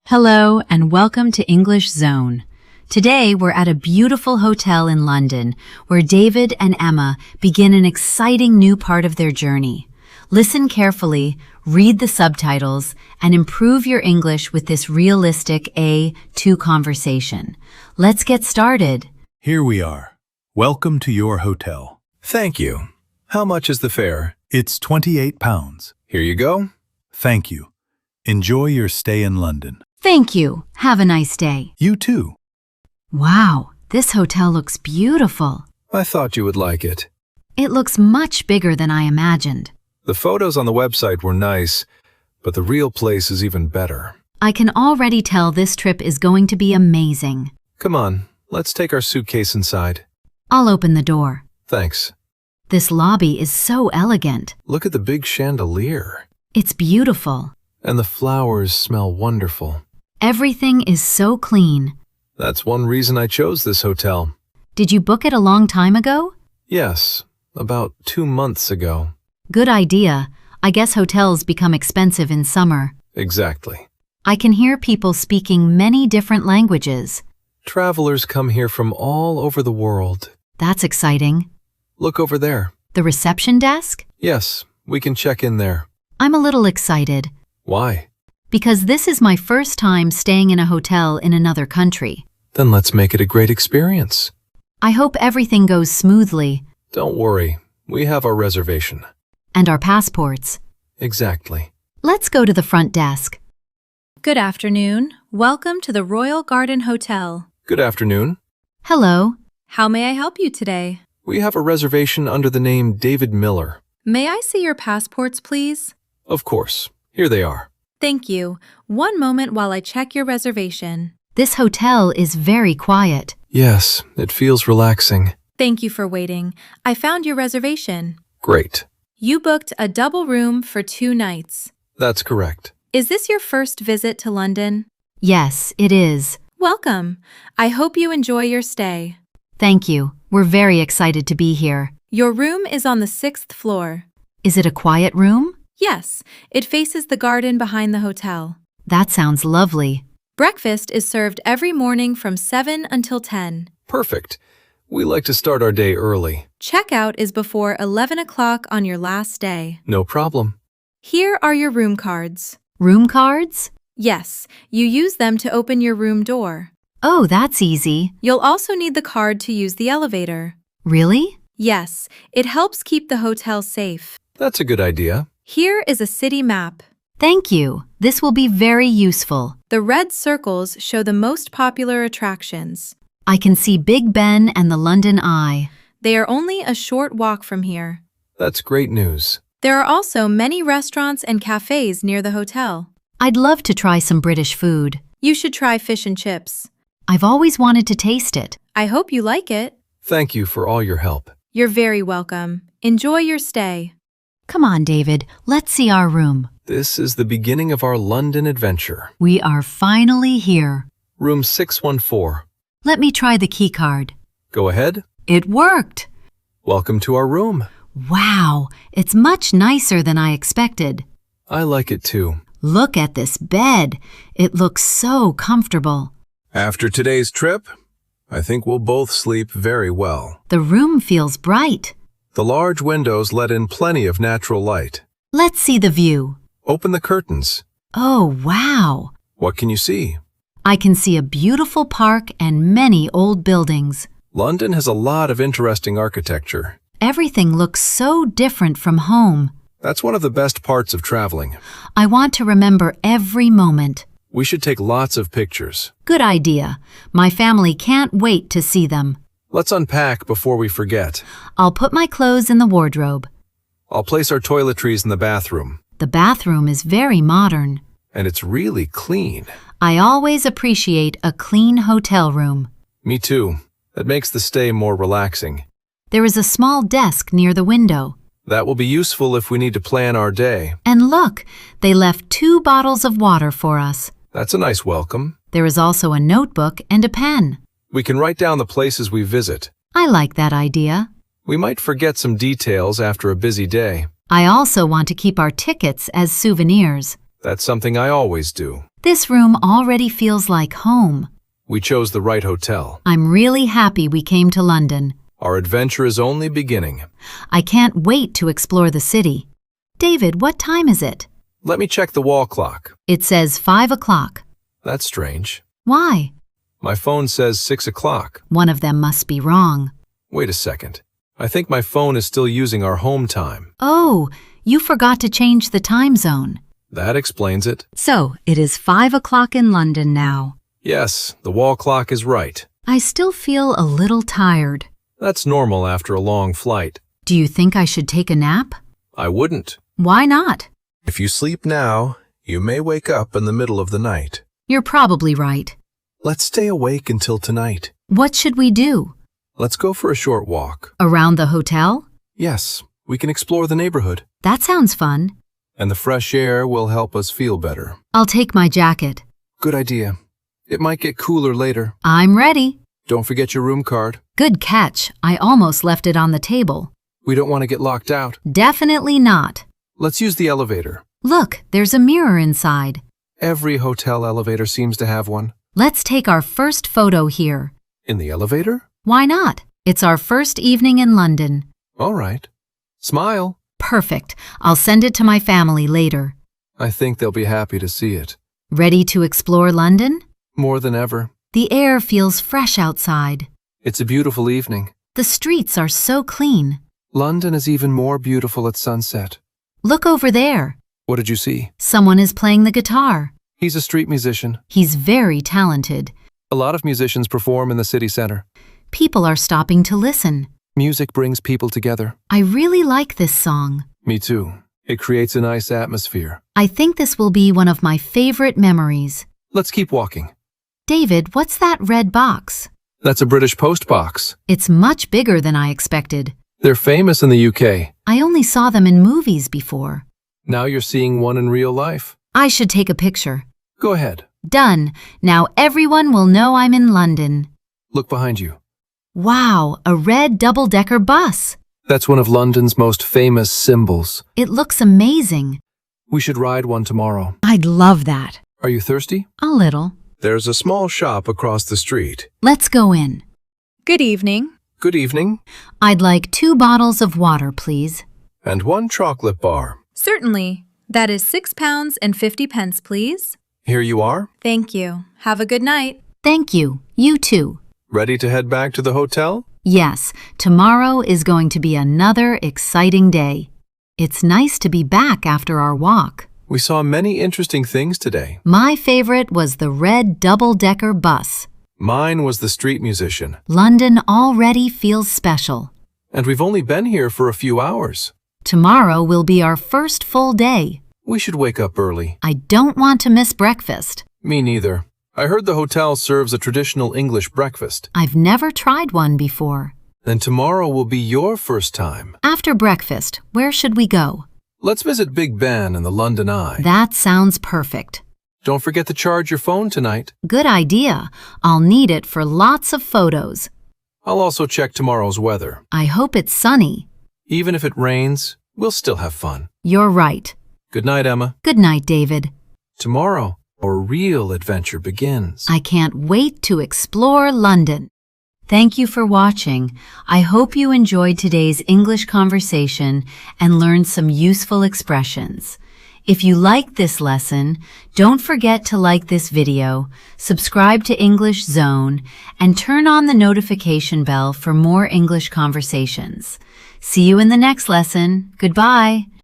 Hello and welcome to English Zone. Today we're at a beautiful hotel in London where David and Emma begin an exciting new part of their journey. Listen carefully, read the subtitles, and improve your English with this realistic A2 conversation. Let's get started. Here we are. Welcome to your hotel. Thank you. How much is the fare? It's £28. Here you go. Thank you. Enjoy your stay in London. Thank you. Have a nice day. You too. Wow, this hotel looks beautiful. I thought you would like it. It looks much bigger than I imagined. The photos on the website were nice, but the real place is even better. I can already tell this trip is going to be amazing. Come on, let's take our suitcase inside. I'll open the door. Thanks. This lobby is so elegant. Look at the big chandelier. It's beautiful. And the flowers smell wonderful. Everything is so clean. That's one reason I chose this hotel. Did you book it a long time ago? Yes, about 2 months ago. Good idea. I guess hotels become expensive in summer. Exactly. I can hear people speaking many different languages. Travelers come here from all over the world. That's exciting. Look over there. The reception desk? Yes, we can check in there. I'm a little excited. Why? Because this is my first time staying in a hotel in another country. Then let's make it a great experience. I hope everything goes smoothly. Don't worry, we have our reservation. And our passports. Exactly. Let's go to the front desk. Good afternoon. Welcome to the Royal Garden Hotel. Good afternoon. Hello. How may I help you today? We have a reservation under the name David Miller. May I see your passports, please? Of course. Here they are. Thank you. One moment while I check your reservation. This hotel is very quiet. Yes, it feels relaxing. Thank you for waiting. I found your reservation. Great. You booked a double room for 2 nights. That's correct. Is this your first visit to London? Yes, it is. Welcome. I hope you enjoy your stay. Thank you. We're very excited to be here. Your room is on the 6th floor. Is it a quiet room? Yes, it faces the garden behind the hotel. That sounds lovely. Breakfast is served every morning from 7 until 10. Perfect. We like to start our day early. Checkout is before 11 o'clock on your last day. No problem. Here are your room cards. Room cards? Yes, you use them to open your room door. Oh, that's easy. You'll also need the card to use the elevator. Really? Yes, it helps keep the hotel safe. That's a good idea. Here is a city map. Thank you. This will be very useful. The red circles show the most popular attractions. I can see Big Ben and the London Eye. They are only a short walk from here. That's great news. There are also many restaurants and cafes near the hotel. I'd love to try some British food. You should try fish and chips. I've always wanted to taste it. I hope you like it. Thank you for all your help. You're very welcome. Enjoy your stay. Come on, David. Let's see our room. This is the beginning of our London adventure. We are finally here. Room 614. Let me try the key card. Go ahead. It worked. Welcome to our room. Wow, it's much nicer than I expected. I like it too. Look at this bed. It looks so comfortable. After today's trip, I think we'll both sleep very well. The room feels bright. The large windows let in plenty of natural light. Let's see the view. Open the curtains. Oh, wow. What can you see? I can see a beautiful park and many old buildings. London has a lot of interesting architecture. Everything looks so different from home. That's one of the best parts of traveling. I want to remember every moment. We should take lots of pictures. Good idea. My family can't wait to see them. Let's unpack before we forget. I'll put my clothes in the wardrobe. I'll place our toiletries in the bathroom. The bathroom is very modern. And it's really clean. I always appreciate a clean hotel room. Me too. That makes the stay more relaxing. There is a small desk near the window. That will be useful if we need to plan our day. And look, they left 2 bottles of water for us. That's a nice welcome. There is also a notebook and a pen. We can write down the places we visit. I like that idea. We might forget some details after a busy day. I also want to keep our tickets as souvenirs. That's something I always do. This room already feels like home. We chose the right hotel. I'm really happy we came to London. Our adventure is only beginning. I can't wait to explore the city. David, what time is it? Let me check the wall clock. It says 5 o'clock. That's strange. Why? My phone says 6 o'clock. One of them must be wrong. Wait a second. I think my phone is still using our home time. Oh, you forgot to change the time zone. That explains it. So, it is 5 o'clock in London now. Yes, the wall clock is right. I still feel a little tired. That's normal after a long flight. Do you think I should take a nap? I wouldn't. Why not? If you sleep now, you may wake up in the middle of the night. You're probably right. Let's stay awake until tonight. What should we do? Let's go for a short walk. Around the hotel? Yes, we can explore the neighborhood. That sounds fun. And the fresh air will help us feel better. I'll take my jacket. Good idea. It might get cooler later. I'm ready. Don't forget your room card. Good catch. I almost left it on the table. We don't want to get locked out. Definitely not. Let's use the elevator. Look, there's a mirror inside. Every hotel elevator seems to have one. Let's take our first photo here. In the elevator? Why not? It's our first evening in London. All right. Smile. Perfect. I'll send it to my family later. I think they'll be happy to see it. Ready to explore London? More than ever. The air feels fresh outside. It's a beautiful evening. The streets are so clean. London is even more beautiful at sunset. Look over there. What did you see? Someone is playing the guitar. He's a street musician. He's very talented. A lot of musicians perform in the city center. People are stopping to listen. Music brings people together. I really like this song. Me too. It creates a nice atmosphere. I think this will be one of my favorite memories. Let's keep walking. David, what's that red box? That's a British post box. It's much bigger than I expected. They're famous in the UK. I only saw them in movies before. Now you're seeing one in real life. I should take a picture. Go ahead. Done. Now everyone will know I'm in London. Look behind you. Wow, a red double-decker bus. That's one of London's most famous symbols. It looks amazing. We should ride one tomorrow. I'd love that. Are you thirsty? A little. There's a small shop across the street. Let's go in. Good evening. Good evening. I'd like 2 bottles of water, please. And 1 chocolate bar. Certainly. That is £6.50, please. Here you are. Thank you. Have a good night. Thank you. You too. Ready to head back to the hotel? Yes, tomorrow is going to be another exciting day. It's nice to be back after our walk. We saw many interesting things today. My favorite was the red double-decker bus. Mine was the street musician. London already feels special. And we've only been here for a few hours. Tomorrow will be our first full day. We should wake up early. I don't want to miss breakfast. Me neither. I heard the hotel serves a traditional English breakfast. I've never tried one before. Then tomorrow will be your first time. After breakfast, where should we go? Let's visit Big Ben and the London Eye. That sounds perfect. Don't forget to charge your phone tonight. Good idea. I'll need it for lots of photos. I'll also check tomorrow's weather. I hope it's sunny. Even if it rains, we'll still have fun. You're right. Good night, Emma. Good night, David. Tomorrow, our real adventure begins. I can't wait to explore London. Thank you for watching. I hope you enjoyed today's English conversation and learned some useful expressions. If you liked this lesson, don't forget to like this video, subscribe to English Zone, and turn on the notification bell for more English conversations. See you in the next lesson. Goodbye.